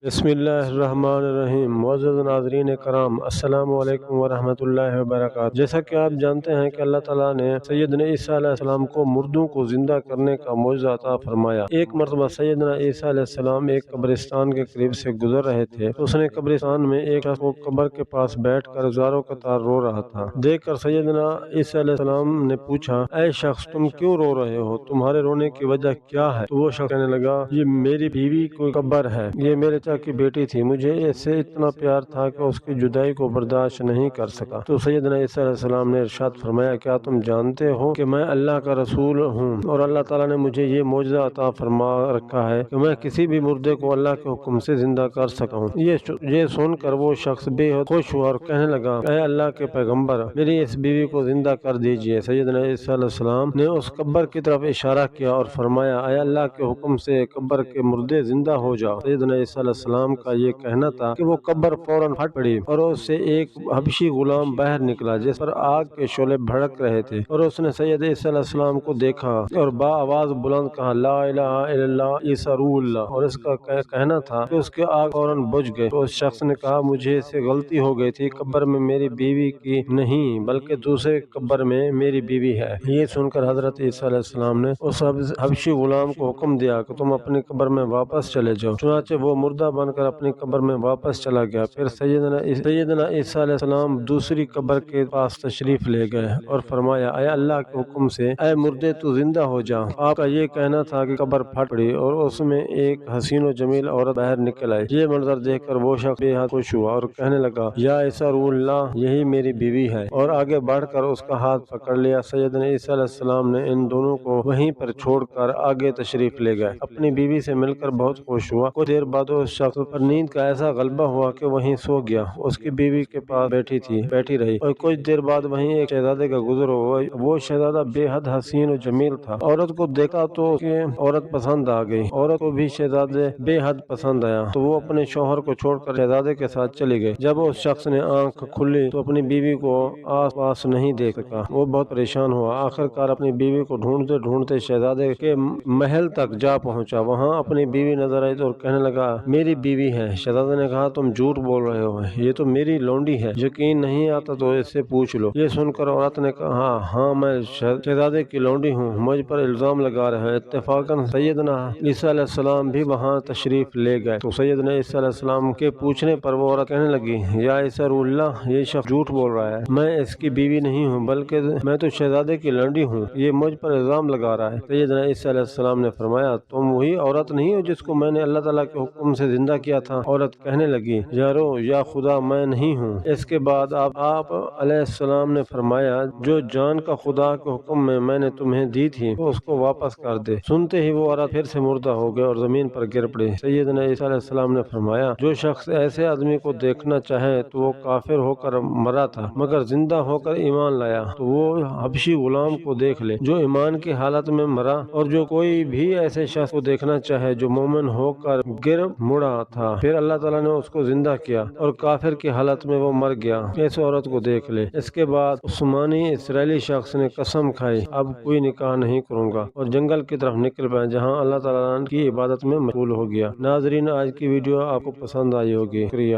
بسم اللہ الرحمن الرحیم۔ معزز ناظرین کرام، السلام علیکم ورحمۃ اللہ وبرکاتہ۔ جیسا کہ آپ جانتے ہیں کہ اللہ تعالیٰ نے سیدنا عیسیٰ علیہ السلام کو مردوں کو زندہ کرنے کا معجزہ عطا فرمایا۔ ایک مرتبہ سیدنا عیسیٰ علیہ السلام ایک قبرستان کے قریب سے گزر رہے تھے تو اس نے قبرستان میں ایک شخص کو قبر کے پاس بیٹھ کر زاروں قطار رو رہا تھا۔ دیکھ کر سیدنا عیسیٰ علیہ السلام نے پوچھا، اے شخص، تم کیوں رو رہے ہو؟ تمہارے رونے کی وجہ کیا ہے؟ تو وہ شخص کہنے لگا، یہ میری بیوی کو قبر ہے، یہ میرے چچا کی بیٹی تھی، مجھے اس سے اتنا پیار تھا کہ اس کی جدائی کو برداشت نہیں کر سکا۔ تو سیدنا عیسیٰ علیہ السلام نے ارشاد فرمایا، کیا تم جانتے ہو کہ میں اللہ کا رسول ہوں اور اللہ تعالیٰ نے مجھے یہ معجزہ عطا فرما رکھا ہے کہ میں کسی بھی مردے کو اللہ کے حکم سے زندہ کر سکا ہوں۔ یہ سن کر وہ شخص بے حد خوش ہوا اور کہنے لگا، اے اللہ کے پیغمبر، میری اس بیوی کو زندہ کر دیجئے۔ سیدنا عیسیٰ علیہ السلام نے اس قبر کی طرف اشارہ کیا اور فرمایا، اے اللہ کے حکم سے قبر کے مردے زندہ ہو جاؤ۔ سیدنا عیسیٰ علیہ السلام کا یہ کہنا تھا کہ وہ قبر فوراً پھٹ پڑی اور اس سے ایک حبشی غلام باہر نکلا جس پر آگ کے شعلے بھڑک رہے تھے، اور اس نے سید عیسیٰ علیہ السلام کو دیکھا اور با آواز بلند کہا، لا الہ الا اللہ عیسیٰ روح اللہ، اور اس کا کہنا تھا کہ اس کے آگ فوراً بجھ گئے۔ تو اس شخص نے کہا، مجھے سے غلطی ہو گئی تھی، قبر میں میری بیوی کی نہیں بلکہ دوسرے قبر میں میری بیوی ہے۔ یہ سن کر حضرت عیسیٰ علیہ السلام نے اس حبشی غلام کو حکم دیا کہ تم اپنی قبر میں واپس چلے جاؤ۔ چنانچہ وہ مردہ بن کر اپنی قبر میں واپس چلا گیا۔ پھر سیدنا عیسیٰ علیہ السلام دوسری قبر کے پاس تشریف لے گئے اور فرمایا، اے اللہ کے حکم سے اے مردے تو زندہ ہو جا۔ آپ کا یہ کہنا تھا کہ قبر پھٹ پڑی اور اس میں ایک حسین و جمیل عورت باہر نکل آئی۔ یہ منظر دیکھ کر وہ شخص بے حد خوش ہوا اور کہنے لگا، یا عیسیٰ روح اللہ، یہی میری بیوی ہے، اور آگے بڑھ کر اس کا ہاتھ پکڑ لیا۔ سیدنا عیسیٰ علیہ السلام نے ان دونوں کو وہیں پر چھوڑ کر آگے تشریف لے گئے۔ اپنی بیوی سے مل کر بہت خوش ہوا۔ کچھ دیر بعد اس شخص پر نیند کا ایسا غلبہ ہوا کہ وہیں سو گیا۔ اس کی بیوی کے پاس بیٹھی رہی اور کچھ دیر بعد وہیں ایک شہزادے کا گزر ہوا۔ وہ شہزادہ بے حد حسین و جمیل تھا۔ عورت کو دیکھا تو اس کی عورت پسند آ گئی۔ عورت کو بھی شہزادے بے حد پسند آیا تو وہ اپنے شوہر کو چھوڑ کر شہزادے کے ساتھ چلی گئی۔ جب اس شخص نے آنکھ کھلی تو اپنی بیوی کو آس پاس نہیں دیکھ سکا۔ وہ بہت پریشان ہوا۔ آخر کار اپنی بیوی کو ڈھونڈتے ڈھونڈتے شہزادے کے محل تک جا پہنچا۔ وہاں اپنی بیوی نظر آئی اور کہنے لگا، میری بیوی ہے۔ شہزادے نے کہا، تم جھوٹ بول رہے ہو، یہ تو میری لونڈی ہے، یقین نہیں آتا تو اس سے پوچھ لو۔ یہ سن کر عورت نے کہا، ہاں میں شہزادے کی لونڈی ہوں، مجھ پر الزام لگا رہے ہیں۔ اتفاقاً سیدنا عیسیٰ علیہ السلام بھی وہاں تشریف لے گئے تو سیدنا عیسیٰ علیہ السلام کے پوچھنے پر وہ عورت کہنے لگی، یا عیسیٰ روح اللہ، یہ شخص جھوٹ بول رہا ہے، میں اس کی بیوی نہیں ہوں بلکہ میں تو شہزادے کی لونڈی ہوں، یہ مجھ پر الزام لگا رہا ہے۔ سیدنا عیسیٰ علیہ السلام نے فرمایا، تم وہی عورت نہیں ہو جس کو میں نے اللہ تعالیٰ کے حکم سے زندہ کیا تھا؟ عورت کہنے لگی، یارو یا خدا، میں نہیں ہوں۔ اس کے بعد آپ علیہ السلام نے فرمایا، جو جان کا خدا کے حکم میں نے تمہیں دی تھی تو اس کو واپس کر دے۔ سنتے ہی وہ عورت پھر سے مردہ ہو گئی اور زمین پر گر پڑی۔ سیدنا عیسیٰ علیہ السلام نے فرمایا، جو شخص ایسے آدمی کو دیکھنا چاہے تو وہ کافر ہو کر مرا تھا مگر زندہ ہو کر ایمان لایا تو وہ حبشی غلام کو دیکھ لے جو ایمان کی حالت میں مرا، اور جو کوئی بھی ایسے شخص کو دیکھنا چاہے جو مومن ہو کر گر مڑا تھا، پھر اللہ تعالیٰ نے اس کو زندہ کیا اور کافر کی حالت میں وہ مر گیا، اس عورت کو دیکھ لے۔ اس کے بعد عثمانی اسرائیلی شخص نے قسم کھائی، اب کوئی نکاح نہیں کروں گا، اور جنگل کی طرف نکل پڑا جہاں اللہ تعالیٰ کی عبادت میں مشغول ہو گیا۔ ناظرین، آج کی ویڈیو آپ کو پسند آئی ہوگی، شکریہ۔